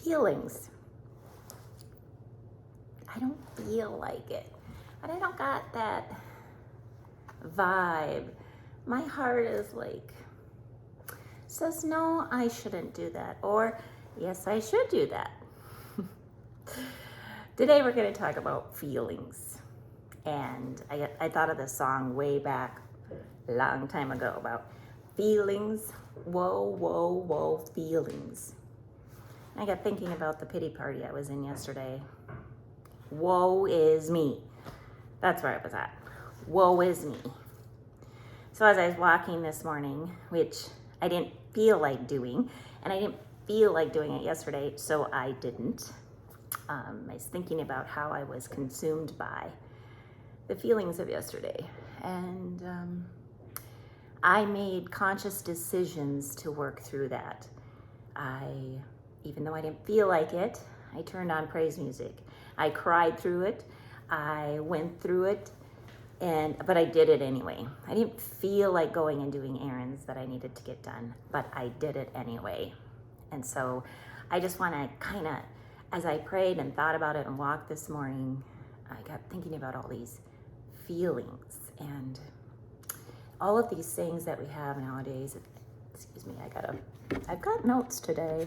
Feelings. I don't feel like it. But I don't got that vibe. My heart is like, says, no, I shouldn't do that. Or, yes, I should do that. Today we're going to talk about feelings. And I thought of this song way back a long time ago about feelings. Whoa, whoa, whoa, feelings. I got thinking about the pity party I was in yesterday. Woe is me. That's where I was at. Woe is me. So as I was walking this morning, which I didn't feel like doing, and I didn't feel like doing it yesterday, so I didn't. I was thinking about how I was consumed by the feelings of yesterday. And I made conscious decisions to work through that. Even though I didn't feel like it, I turned on praise music. I cried through it. I went through it, but I did it anyway. I didn't feel like going and doing errands that I needed to get done, but I did it anyway. And so I just want to kind of, as I prayed and thought about it and walked this morning, I got thinking about all these feelings and all of these things that we have nowadays. Excuse me, I've got notes today.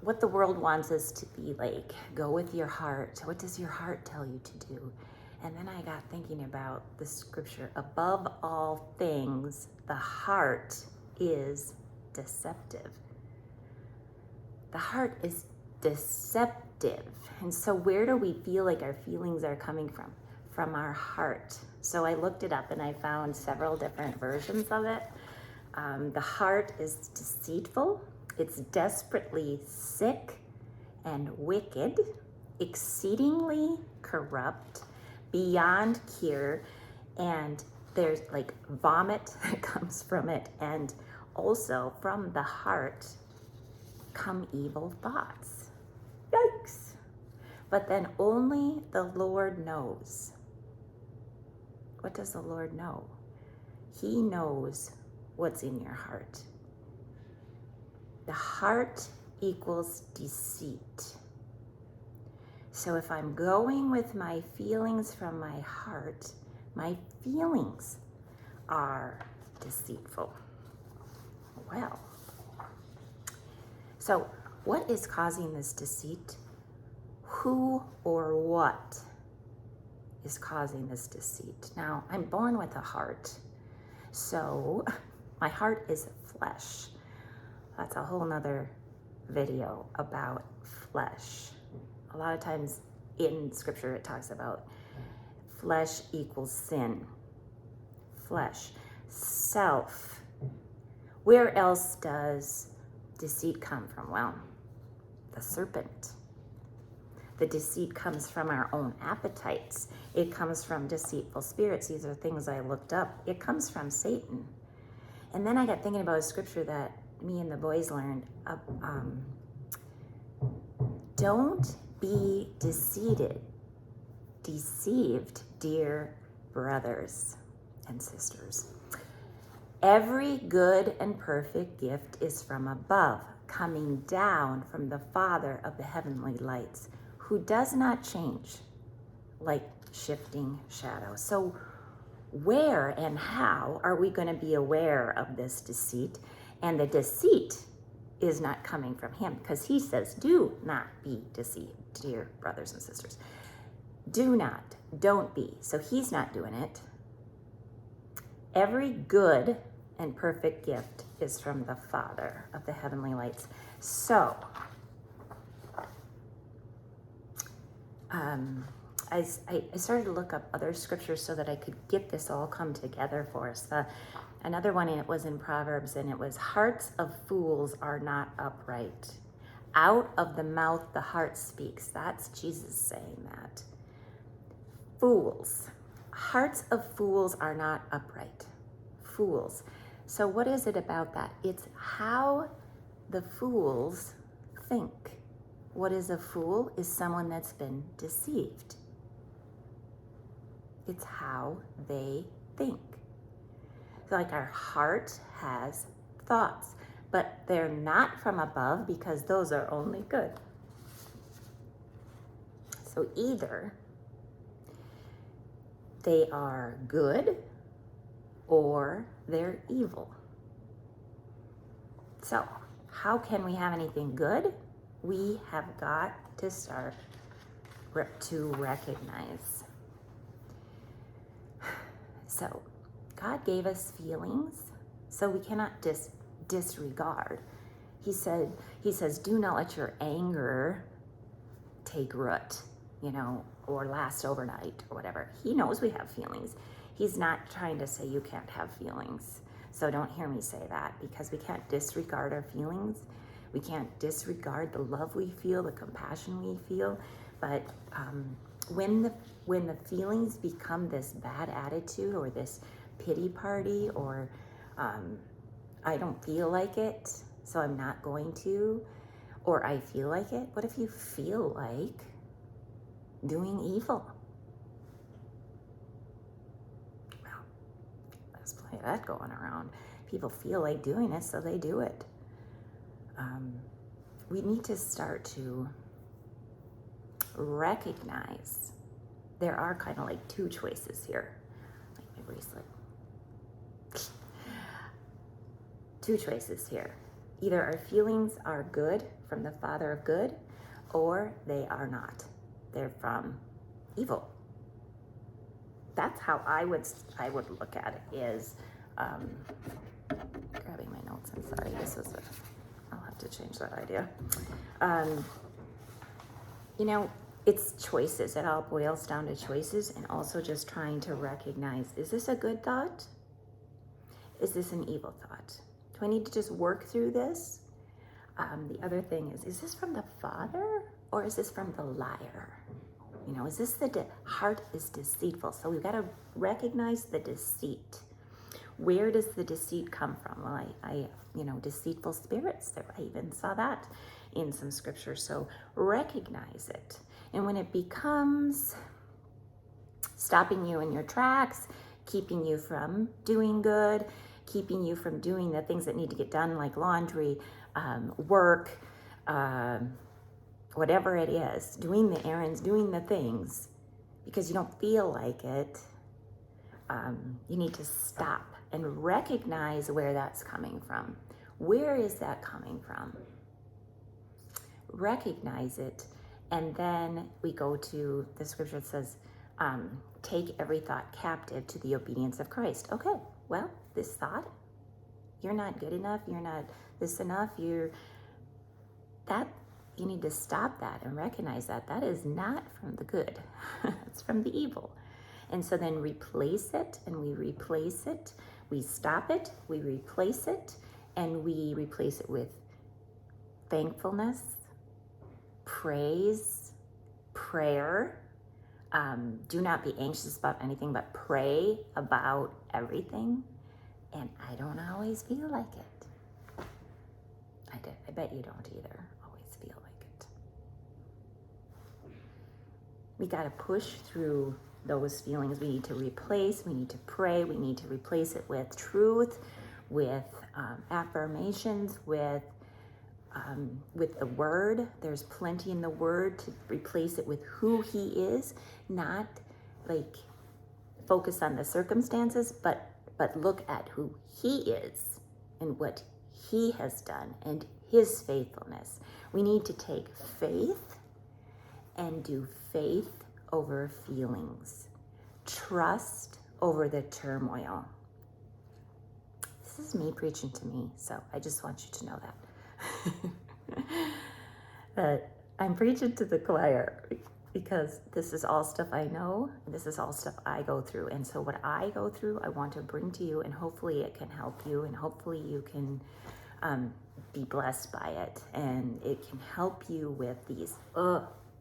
What the world wants us to be like. Go with your heart. What does your heart tell you to do? And then I got thinking about the scripture. Above all things, the heart is deceptive. The heart is deceptive. And so where do we feel like our feelings are coming from? From our heart. So I looked it up and I found several different versions of it. The heart is deceitful. It's desperately sick and wicked, exceedingly corrupt, beyond cure, and there's like vomit that comes from it, and also from the heart come evil thoughts. Yikes! But then only the Lord knows. What does the Lord know? He knows what's in your heart. The heart equals deceit. So if I'm going with my feelings from my heart, my feelings are deceitful. Well, so what is causing this deceit? Who or what is causing this deceit? Now, I'm born with a heart, so my heart is flesh. That's a whole nother video about flesh. A lot of times in scripture it talks about flesh equals sin. Flesh, self. Where else does deceit come from? Well, the serpent. The deceit comes from our own appetites. It comes from deceitful spirits. These are things I looked up. It comes from Satan. And then I got thinking about a scripture that me and the boys learned. Don't be deceived, dear brothers and sisters. Every good and perfect gift is from above, coming down from the Father of the heavenly lights, who does not change like shifting shadows. So where and how are we going to be aware of this deceit? And the deceit is not coming from him, because he says, do not be deceived, dear brothers and sisters. Do not, don't be. So he's not doing it. Every good and perfect gift is from the Father of the heavenly lights. So, I started to look up other scriptures so that I could get this all come together for us. Another one, it was in Proverbs, and it was, hearts of fools are not upright. Out of the mouth the heart speaks. That's Jesus saying that. Fools. Hearts of fools are not upright. Fools. So what is it about that? It's how the fools think. What is a fool? Is someone that's been deceived. It's how they think. So like our heart has thoughts. but they're not from above because those are only good. So either they are good or they're evil. So how can we have anything good? We have got to start to recognize. So God gave us feelings, so we cannot disregard. He says, do not let your anger take root, or last overnight or whatever. He knows we have feelings. He's not trying to say you can't have feelings. So don't hear me say that, because we can't disregard our feelings. We can't disregard the love we feel, the compassion we feel. But when the feelings become this bad attitude or this pity party, or I don't feel like it, so I'm not going to, or I feel like it. What if you feel like doing evil? Well, there's plenty of that going around. People feel like doing it, so they do it. We need to start to recognize there are kind of like two choices here. Like my bracelet. Two choices here. Either our feelings are good from the Father of good, or they are not. They're from evil. That's how I would look at it. Is grabbing my notes. I'm sorry. I'll have to change that idea. It's choices. It all boils down to choices, and also just trying to recognize: is this a good thought? Is this an evil thought? Do I need to just work through this? The other thing is this from the Father, or is this from the liar? Is this the heart is deceitful? So we've got to recognize the deceit. Where does the deceit come from? Well, I deceitful spirits. I even saw that in some scripture. So recognize it. And when it becomes stopping you in your tracks, keeping you from doing good, keeping you from doing the things that need to get done, like laundry, work, whatever it is, doing the errands, doing the things, because you don't feel like it, you need to stop and recognize where that's coming from. Where is that coming from? Recognize it, and then we go to the scripture that says, take every thought captive to the obedience of Christ. Okay, well, this thought, you're not good enough, you're not this enough, you need to stop that and recognize that is not from the good. It's from the evil. And so then replace it, and we replace it. We stop it, we replace it, and we replace it with thankfulness, praise, prayer. Do not be anxious about anything, but pray about everything. And I don't always feel like it. I bet you don't either always feel like it. We got to push through those feelings. We need to replace, we need to pray, we need to replace it with truth, with affirmations, with the word. There's plenty in the word to replace it with who he is, not like focus on the circumstances, but look at who he is and what he has done and his faithfulness. We need to take faith and do faith over feelings, trust over the turmoil. This is me preaching to me, so I just want you to know that. That I'm preaching to the choir, because this is all stuff I know, this is all stuff I go through. And so what I go through, I want to bring to you, and hopefully it can help you, and hopefully you can be blessed by it, and it can help you with these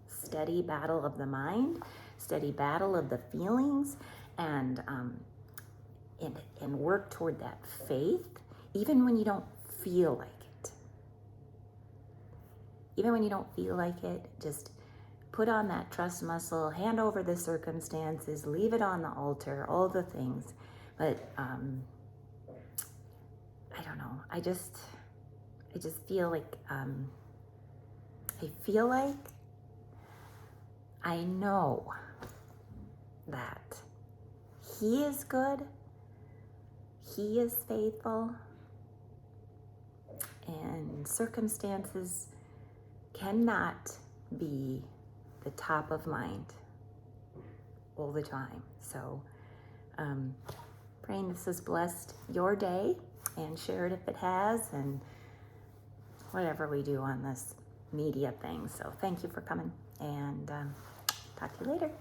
steady battle of the mind, steady battle of the feelings, and work toward that faith, even when you don't feel like it. Even when you don't feel like it, just put on that trust muscle, hand over the circumstances, leave it on the altar, all the things. But I don't know. I just feel like, I know that He is good, He is faithful, and circumstances cannot be the top of mind all the time. So, praying this has blessed your day, and share it if it has, and whatever we do on this media thing. So thank you for coming, and talk to you later.